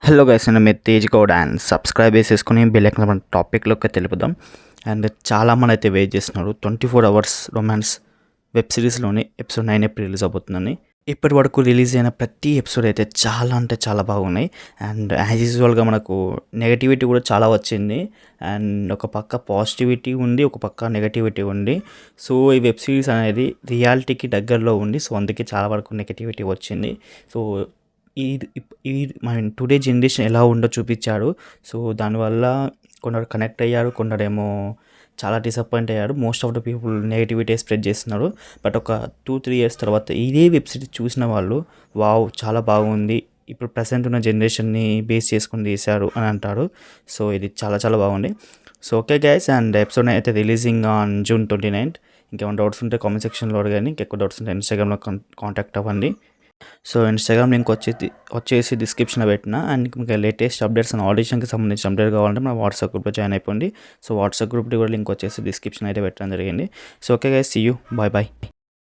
Hello guys, నేను మీ Tej Goud and subscribe చేసేసుకుని bell icon మన టాపిక్లోకి తెలుపుదాం. అండ్ చాలామంది అయితే వెయిట్ చేస్తున్నారు 24 అవర్స్ రొమాన్స్ వెబ్ సిరీస్లోని ఎపిసోడ్ 9 ఎప్పుడు రిలీజ్ అవుతుందని. ఇప్పటి వరకు రిలీజ్ అయిన ప్రతి ఎపిసోడ్ అయితే చాలా అంటే చాలా బాగున్నాయి. అండ్ యాజ్ యూజువల్గా మనకు నెగటివిటీ కూడా చాలా వచ్చింది. అండ్ ఒక పక్క పాజిటివిటీ ఉంది, ఒక పక్క నెగటివిటీ ఉంది. సో ఈ వెబ్ సిరీస్ అనేది రియాలిటీకి దగ్గరలో ఉంది. సో అందుకే చాలా వరకు నెగటివిటీ వచ్చింది. సో ఇది ఈ టుడే జనరేషన్ ఎలా ఉందో చూపించాడు. సో దానివల్ల కొందరు కనెక్ట్ అయ్యారు, కొందరేమో చాలా డిసప్పాయింట్ అయ్యారు. Most of the people negativity spread చేస్తున్నారు. బట్ ఒక 2-3 ఇయర్స్ తర్వాత ఇదే వెబ్ సిరీస్ చూసిన వాళ్ళు వావ్ చాలా బాగుంది, ఇప్పుడు ప్రజెంట్ ఉన్న జనరేషన్ని బేస్ చేసుకుని తీశారు అని అంటారు. సో ఇది చాలా చాలా బాగుంది. So okay guys, and episode అయితే రిలీజింగ్ ఆన్ June 29. ఇంకేమైనా డౌట్స్ ఉంటే కామెంట్ సెక్షన్లో అడగండి. ఇంకెక్కువ డౌట్స్ ఉంటే ఇన్స్టాగ్రామ్లో కాంటాక్ట్ అవ్వండి. సో ఇన్స్టాగ్రామ్ లింక్ వచ్చేసి డిస్క్రిప్షన్లో పెట్టిన. అండ్ మీకు లేటెస్ట్ అప్డేట్స్ అండ్ ఆడిషన్కి సంబంధించిన అప్డేట్ కావాలంటే మన వాట్సాప్ గ్రూప్లో జాయిన్ అయిపోండి. సో వాట్సాప్ గ్రూప్కి కూడా లింక్ వచ్చేసి డిస్క్రిప్షన్ అయితే పెట్టడం జరిగింది. So okay guys, see you, bye bye.